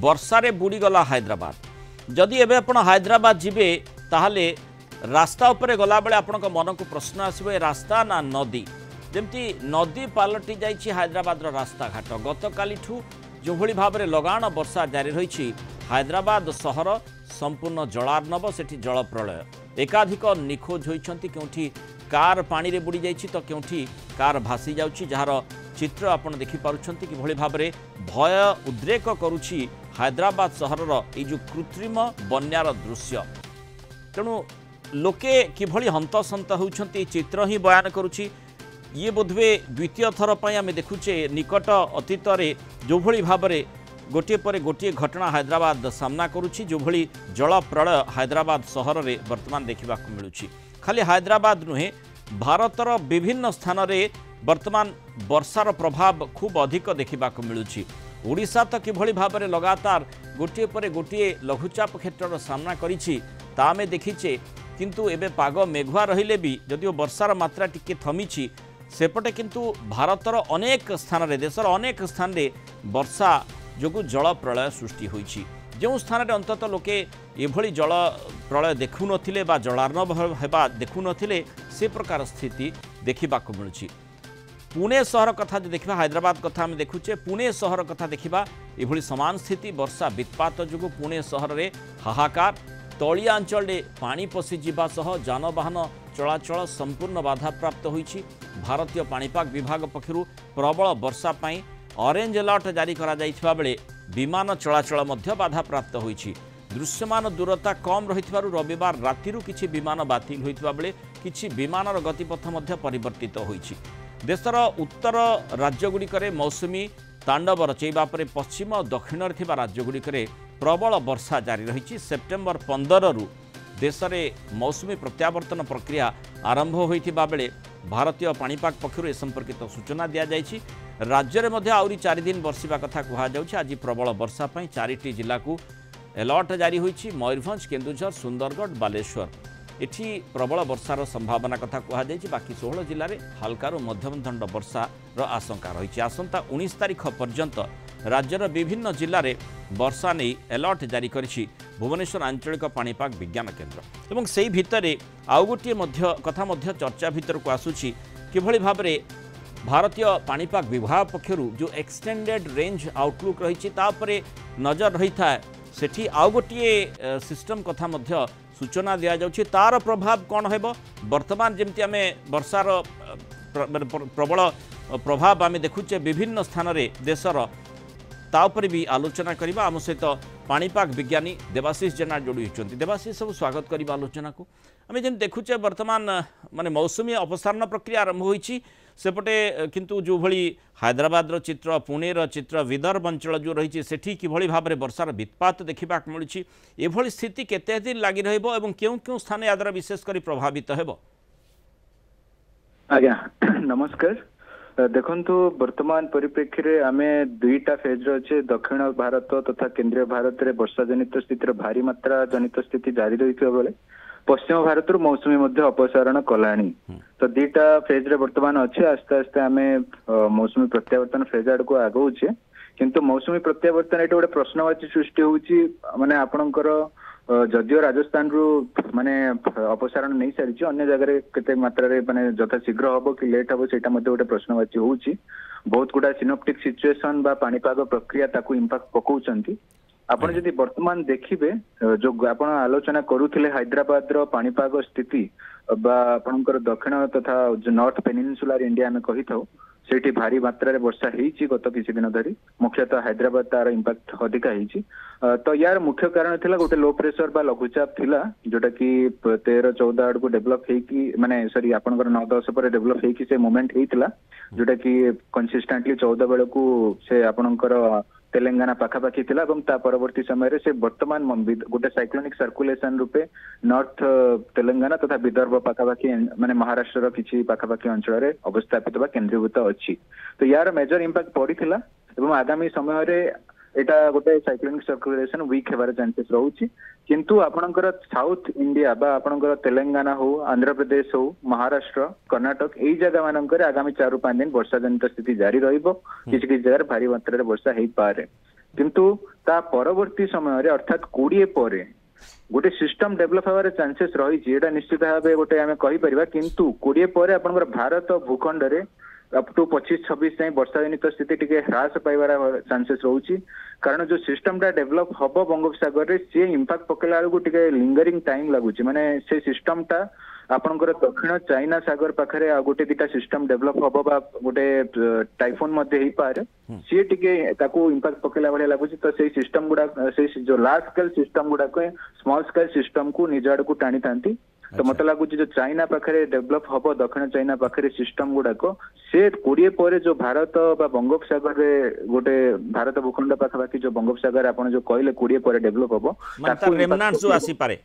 वर्षारे बुड़ीगला हैदराबाद जदि एबे आपण हैदराबाद जिबे ताहले रास्ता उपरे गला बेले आपनक मन को प्रश्न आसबो ए रास्ता ना नदी जेमती नदी पालटी जाइछि हैदराबाद रास्ता घाट गतकालीठू जो भली भाव में लगाण वर्षा जारी रही हैदराबाद सहर संपूर्ण जलार्णव सेठी जल प्रलय एकाधिक निखोज होइछंती केउठी कार पानी रे बुड़ी जाइछि तो केउठी कार भासी जाउछि जार चित्र आपण देखि पारुछंती कि भली भाव में भय उद्रेक करुछि हैदराबाद सहरर ए जो कृत्रिम बन्यार दृश्य तेणु लोके किभली हंतसंत होउछंती चित्र ही बयान करुछि ये बोधवे द्वितीय थर पर आम देखुचे निकट अतीत जो भली भाव में गोटे पर गोटे घटना हैदराबाद सामना करुछि जो भली जल प्रलय हैदराबाद सहर में वर्तमान देखा मिलूँ खाली हैदराबाद नुहे भारतर विभिन्न स्थान में वर्तमान वर्षार प्रभाव खूब अधिक देखा मिलूँ ओडिशा तो किभली भाव में लगातार गोटे पर गोटे लघुचाप क्षेत्र सामना करिछि ता आमे देखिचे किंतु एबे पाग मेघुआ रहिले भी जदिओ वर्षार मात्रा टिके थमिछि सेपटे किंतु भारतर अनेक स्थान रे देशर अनेक स्थान रे वर्षा जोगु जल प्रलय सृष्टि होइछि जो स्थान रे अंतत लोके एभली जल प्रलय देखु नथिले बा जलार्णव हेबा देखु नथिले से प्रकार स्थिति देखिबाकु मिलुछि पुणे सहर कथा जो देखा हैदराबाद कथा आम देखुचे पुणे सहर कथा देखा एभली समान स्थिति वर्षा वित्पात जोगु पुणे सहर रे हाहाकार तलिया अंचल में पानी पशि जीवा सह जानवाहन चलाचल संपूर्ण बाधा प्राप्त होइछि भारतीय पाणीपाग विभाग पक्षरु प्रबल वर्षा पाई ऑरेंज अलर्ट जारी करा जाइथिबा बेले विमान चलाचल मध्य बाधा प्राप्त होइछि दृश्यमान दूरता कम रहिथिबारु रविवार रातिरु किछि विमान बातिल होइथिबा बेले किछि विमानर गतिपथ मध्य परिवर्तित होइछि देशर उत्तर राज्यगुड़िकरे मौसुमी तांडव रचैबा परे पश्चिम और दक्षिण राज्यगुड़िकरे प्रबल वर्षा जारी रही सेप्टेम्बर 15 रु देश में मौसुमी प्रत्यावर्तन प्रक्रिया आरंभ होइथिबा बेले भारतीय पाणीपाग पक्षरु ए संपर्कित सूचना दिया जाइछि राज्य में मध्य आउरी 4 दिन बर्षिबा कथा कहा जाउछि आज प्रबल वर्षा पई 4टी जिला को अलर्ट जारी होइछि मयूरभंज केन्दुझर सुंदरगढ़ बालेश्वर एठी प्रबल वर्षार संभावना कथा कहा जाइछि बाकी 16 जिले में हल्कार मध्यम दंड वर्षार आशंका रही आसंता 19 तारिख पर्यंत राज्यर विभिन्न जिले में वर्षा नहीं अलर्ट जारी करिछि भुवनेश्वर आंचलिक पाणीपाग विज्ञान केन्द्र एवं सेही भितरे आउ गोटे कथा मध्य चर्चा भितर को आसुछि किभली भाव में भारतीय पाणीपाग विभाग पक्षरु जो एक्सटेंडेड रेंज आउटलुक रही तापरे नजर रही था सेठी आउ गोटे सिस्टम कथा मध्य सूचना दिया जाउछि तार प्रभाव कौन हेबो वर्तमान जेमती आमे वर्षार प्रबल प्रभाव आमे देखुचे विभिन्न स्थान रे देशर तापर भी आलोचना करबा आम सहित पाणीपाग विज्ञानी देवाशीष जेना जोड़ी होती देवाशीष सब स्वागत करबा आलोचना को आम जेन देखुचे वर्तमान माने मौसुमी अपसारण प्रक्रिया आरंभ होइछि सेपटे किंतु जो भली हैदराबाद रो चित्र पुणे रो चित्र विदर्भ अंचल जो रही सेठी किभली भाव में वर्षार वित्पात देखा मिलूँ एभली स्थिति केते दिन लगी रहिबो एवं केउ केउ स्थान याद्वारा विशेष करी प्रभावित हेबो आज्ञा नमस्कार देखंतु वर्तमान परिप्रेक्षी रे आमे दुईटा फेज रे अच्छे दक्षिण भारत तथा केंद्रीय भारत रे वर्षा जनित स्थिति भारी मात्रा जनित स्थिति जारी रही बेले पश्चिम भारत मौसुमी मध्य अपसारण कलानी तो दुईटा फेज रे वर्तमान अच्छे आस्ते आस्ते आमे मौसुमी प्रत्यावर्तन फेज आड़ को आगौचे किंतु मौसुमी प्रत्यावर्तन ये गोटे प्रश्नवाची सृष्टि होउची माने आपणकर जदिओ राजस्थान रु माने अपसारण नहीं सारी अन्य जगह केते मात्रा रे माने यथा शीघ्र हबो कि लेट हबो सेटा मध्ये गोटे प्रश्नवाची होउची बहुत गुडा सिनोप्टिक सिचुएशन बा पाणीपाग प्रक्रिया ताकू इंपैक्ट पकाउचंती आपण जदि वर्तमान देखिबे जो आपण आलोचना करूथिले हैदराबाद रो पाणीपाग स्थिति बा आपणकर दक्षिण तथा नॉर्थ पेनिनसुलर इंडिया में कहि थाउ सेठी भारी मात्रा रे वर्षा हेची गत किछि दिन धरी मुख्यतः हैदराबाद तार इंपैक्ट अधिका हेची तो यार मुख्य कारण थिला गोटे लो प्रेशर बा लघुचाप थिला जोटा कि 13-14 आड़ को डेवलप हेकी माने सॉरी आपनकर 9-10 पर डेवलप हेकी से मोमेंट हेतिला जोटा कि कंसिस्टेंटली 14 बेले को से आपनकर तेलंगाना पाखापाखी थिला एवं ता परवर्ती समय रे से वर्तमान गोटे साइक्लोनिक सर्कुलेशन रूपे नॉर्थ तेलंगाना तथा विदर्भ पाखापाखी माने महाराष्ट्र किछि पाखापाखी अंचल रे अवस्थापित बा केंद्रीभूत अछि तो यार मेजर इंपैक्ट पड़िथिला एवं आगामी समय रे एटा गोटे साइक्लोनिक सर्कुलेशन वीक हेबार चांसेस रहउछि किंतु आपणकर साउथ इंडिया बा आपणकर तेलंगाना हो आंध्र प्रदेश हो महाराष्ट्र कर्नाटक एई जगह मानकर आगामी 4-5 दिन वर्षा जनित स्थिति जारी रहिबो किछि किछि जगह भारी मात्रा रे वर्षा हेई पारे किंतु ता परवर्ती समय अर्थात 20 पर गोटे सिस्टम डेभलप हबार चांसेस रही निश्चित भाव गोटे आम कहीपर किंतु 20 पर आपंकर भारत भूखंड रे अप टू 25-26 जाए वर्षा जनित स्थिति टिके ह्रास पाइबार चांसेस रोची कारण जो सिस्टम टा डेभलप हम बंगोपसागर रे सी इंपैक्ट पकेला बेलू टिके लिंगरिंग टाइम लगुच माने से सिस्टम टा आपनकर दक्षिण चाइना सागर पाखरे आ गोटे दिटा सिस्टम डेभलप हम बा गोटे टाइफोन मध्ये ही पारे सी टिके ताको इंपैक्ट पकेला भले लगुच तो से सिस्टम गुडा से जो लार्ज स्केल सिस्टम गुडा को स्मॉल स्केल सिस्टम को निज आड़ को टाणी थांती तो मत लगुच जो चाइना पाखरे डेभलप हम दक्षिण चाइना पाखरे सिस्टम गुडाक से 20 पर जो भारत बा बंगोपसागर रे गोटे भारत भूखंड पाखापाखि जो बंगोपसागर आपण जो कहले 20 पर डेभलप हम ताको रेमनांट जो आसी पारे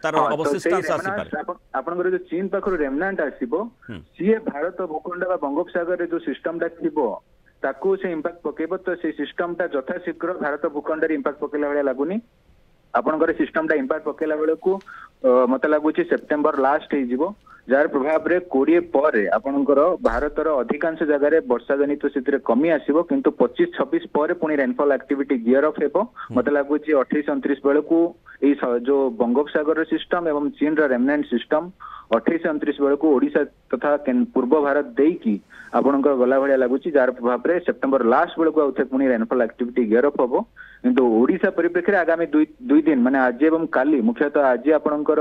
तार अवशिष्टांश आसी पारे आपनकर जो चीन पाखरो रेमनांट आसीबो सी भारत भूखंड बा बंगोपसागर रे जो सिस्टम टा थिबो ताको से इंपैक्ट पकेबो तो से सिस्टम टा यथा शीघ्र भारत भूखंड रे इंपैक्ट पकेला भले लागुनी आपनकर सिस्टम टा इंपैक्ट पकेला बेले को मत लगुच सेप्टेम्बर लास्ट हो जार प्रभाव रे 20 पर आपनकर भारतर अधिकांश जगह रे वर्षा जनित स्थिति कमी आसीबो किंतु 25-26 पर पुनी रेनफॉल एक्टिविटी गियर अफ हेबो मत लगुच 28-29 बेले को जो बंगोपसागर सिस्टम एवं चीन रा रेमनेंट सिस्टम 28-29 बेले को ओडिशा तथा पूर्व भारत देकी आपनकर गला भलिया लगुच जार प्रभाव रे सेप्टेम्बर लास्ट बेले को आउथे पुनी रेनफॉल एक्टिविटी गियर अफ हेबो किंतु ओडिशा परिप्रेक्षी आगामी दुई दिन माने आज एवं काली मुख्यतः आज आपनकर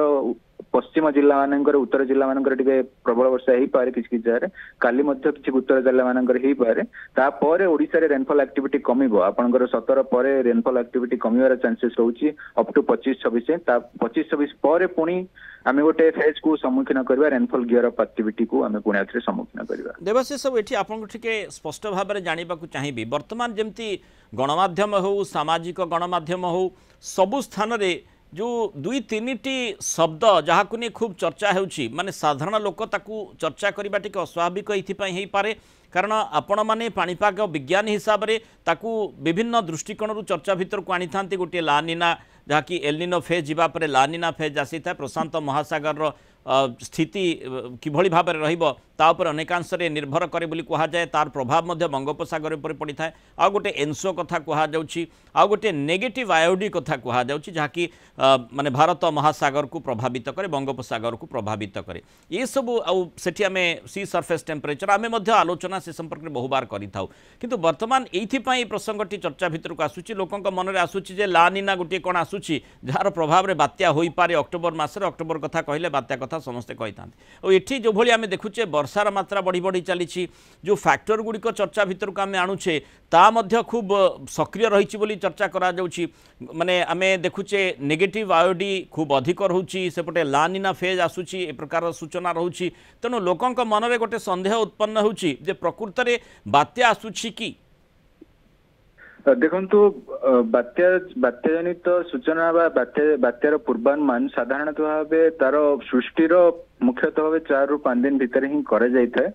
पश्चिम जिला मानकर उत्तर जिला मानकर टिके प्रबल वर्षा हो पारे किसी जगह काली मध्य किसी उत्तर जिला मानकर हो पारे तापर ओडिशा रे रेनफॉल एक्टिविटी कमिबो आपनकर 17 पर रेनफॉल एक्टिविटी कमिवार चांसेस रहउची अप टू 25-26 ता 25-26 पर पुनी आमे गोटे फेज को सम्मुखीन करबा रेनफॉल गियर अप एक्टिविटी को आमे पुनी आथरे सम्मुखीन करबा देवाशीष सब एठी आपन ठीके स्पष्ट भाव में जानिबा को चाहिबी वर्तमान जेमती गणमाध्यम हो सामाजिक गणमाध्यम हो सबु स्थान रे जो 2-3टी शब्द जहाँ को नहीं खूब चर्चा होउची माने साधारण लोक ताकू चर्चा करबा टिके अस्वाभाविक हो पारे कारण आपण माने पाणीपाग विज्ञान हिसाब रे ताकू विभिन्न दृष्टिकोण चर्चा भितर को आनी थांती गोटे लानिना जहाँकि एलनिनो फेज जीवा परे लानिना फेज आसी था प्रशांत महासागर स्थिति किभଳି भाବରେ ରହିବ ता उपर अनेकांश निर्भर करे बोली कहा जाए तार प्रभाव मध्य बंगोपसागर उपर पड़ी था आ गोटे एनसो कथा कहा जाउची आ गोटे नेगेटिव आयोडी कथा कहा जाउची जहाँकि माने भारत महासागर को प्रभावित करे बंगोपसागर को प्रभावित करे ये सब आठी आम सी सरफेस टेम्परेचर आम आलोचना से संपर्क में बहु बार करि थाउ किंतु वर्तमान एइथिपई प्रसंगटी चर्चा भितर को आसुची लोकंक मन रे आसुची जे लानिना गोटे कोन आसुची जार प्रभाव रे बात्या होई पारे अक्टोबर मासरे अक्टोबर कथा कहले बात्या कथा समस्ते कही था और ये जो भाई आम देखुचे वर्षार मात्रा बढ़ी बढ़ी चली जो फैक्टर गुड़िक चर्चा भितर को आम आणुचे ता मध्य खूब सक्रिय रही बोली चर्चा करा जाउची माने आमे देखुचे नेगेटिव आयोडी खूब अधिक रोचे सेपटे लानिना फेज आसुची ए प्रकार सूचना रोची तेणु लोकंक मन में गोटे संदेह उत्पन्न होउची जे प्रकृत रे बात्या आसुची कि देखंतु बात्या जनित सूचना बा बात्यार पूर्वानुमान साधारणतः भाव तार सृष्टिर मुख्यतः भाव 4 ରୁ 5 दिन भितर ही करा जाय थाए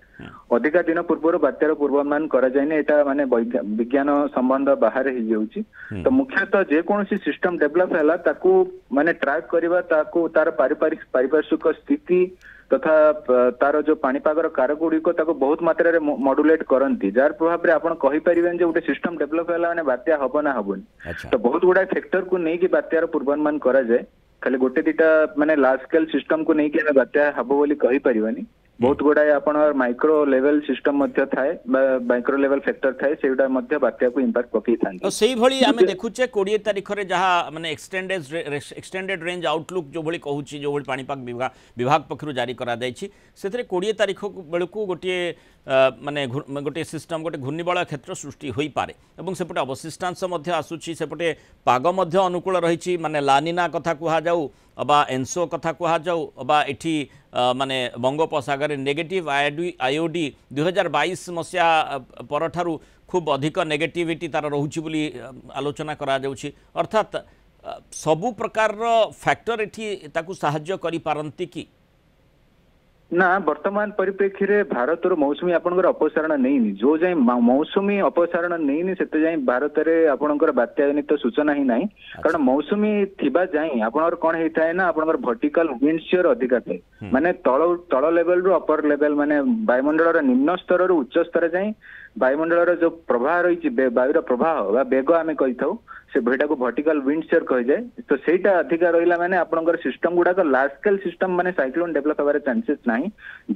अधिका दिन पूर्व बात्यार पूर्वानुमान करा जायने एटा माने विज्ञान संबंध बाहर ही जाउची तो मुख्यतः जे कोनसी सिस्टम डेवलप हैला ताकू माने ट्रैक करबा ताकू तार पारिपार्श्विक स्थिति तथा तार जो पाणीपागर कारक गुड़िक बहुत मात्रा मॉड्यूलेट करती जार प्रभाव में आपड़ कहीपर गोटे सिस्टम डेवलप है बात्या हम ना हेनी तो बहुत गुड़ा फैक्टर को लेकिन बात्यार पूर्वानुमान करा जाए खाली गोटे दीटा माने लार्ज स्केल सिस्टम को लेकिन बात्या हम बोली कही परिबानी बहुत गुड़ाए आप माइक्रो लेवल सिस्टम थाए माइक्रो लेवल फैक्टर थाए सेटा बात्या को इंपैक्ट पकई था से भली आमे देखुचे 20 तारिख रे जहाँ माने एक्सटेंडेड रेंज आउटलुक जो भली कहूची जो भली पाणीपाग विभाग पक्षरु जारी करा जायछि सेथरे 20 तारिख बेलू गोटे माने गोटे सिस्टम गोटे घूर्णिबलय क्षेत्र सृष्टि होई पारे एवं सेपटे अवशिष्टांश मध्य आसुची सेपटे पाग मध्य अनुकूल रही माने लानिना कथा कहा जाऊ अबा एनसो कथा कहा जाऊ अबा एठी माने बंगोपसागर नेगेटिव आयोडी 2022 मसीहा परठारु खूब अधिक नेगेटिविटी तार रहुची बोली आलोचना करा जाउची अर्थात सबु प्रकार फैक्टर एठी ताकू सहाय्य करि पारंती कि ना वर्तमान परिप्रेक्षी रे भारत मौसुमी आपनकर अपसारण नहीं जो जाए मौसुमी अपसारण नहीं से जाए भारत रे आपनकर बात्या जनित सूचना ही नहीं कारण मौसुमी थिबा जाए आपनकर कोन हेता है ना आपनकर वर्टिकल विंड शियर अधिका थाए माने तळ लेवल रु अपर लेवल माने वायुमंडल रो निम्न स्तर रु उच्च स्तर जाए वायुमंडल रो जो प्रवाह रही वायुर प्रवाह बा बेग आमे कहि थाउ से भेटा को वर्टिकल विंड शियर कहि जाए तो सेटा अधिका रहिला माने आपनकर सिस्टम गुडा को लार्ज स्केल सिस्टम माने साइक्लोन डेवलप होबार चांसेस नाही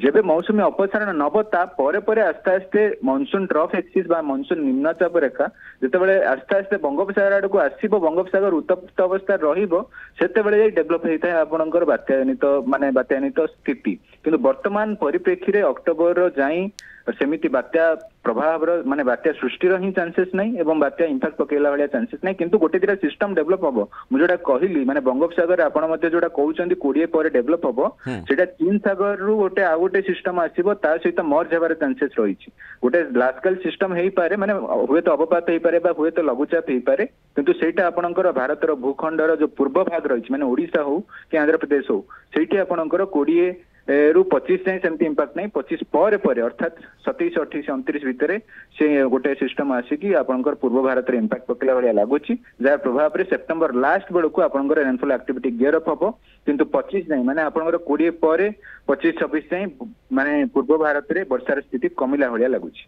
जेबे मौसुमी अपसारण नब ता परे परे आस्ते आस्ते मॉनसून ट्रफ एक्सिस बा मॉनसून निम्नचाप रेखा जेतेबेले आस्ते आस्ते बंगोपसागर आड़ को आसीबो बंगोपसागर उत्तप्त अवस्था रहिबो सेतेबेले जाई डेवलप हेता है आपनकर बात्याजनित माने बात्याजनित स्थिति किंतु वर्तमान परिप्रेक्षी रे अक्टोबर जाई सेमिति बात्या प्रभाव माने बात्या सृष्टि ही चांसेस नहीं एवं बात्या इंपैक्ट पकेला वाला चांसेस नहीं किंतु गोटे दिरा सिस्टम डेवलप हबो मु जोडा कहली माने बंगोपसागर आपण मध्ये जोडा कहउचंदी 20 पर डेवलप हबो सेटा चीन सागर रु गोटे आ गोटे सिस्टम आसीबो ता सहित मर्ज हेबार चांसेस रहिछि गोटे लार्ज स्केल सिस्टम हेई पारे माने हुए तो अवपात हेई पारे बा हुए तो लघुचाप हेई पारे किंतु सेटा आपणकर भारत रो भूखंडर जो पूर्व भाग रहिछि माने ओडिसा हो कि आंध्र प्रदेश हो सेठी आपणकर 20 रु 25 जाए सेमती इंपैक्ट नहीं 25 पर अर्थात 27 28 29 भितर से गोटे सिस्टम आसिकी आपनकर पूर्व भारत रे इंपैक्ट पकेला भलिया लागुची जार प्रभाव रे सितंबर लास्ट बेलको आपनकर रेनफॉल एक्टिविटी गियर अप हबो किंतु 25 जाए माने आपनकर 20 पर 25 26 जाए माने पूर्व भारत रे वर्षा स्थिति कमिला भलिया लागुची।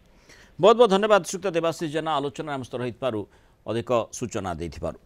बहुत बहुत धन्यवाद श्रीयुक्त देवाशीष जेना आलोचना हम रही अधिक सूचना देथिबारु।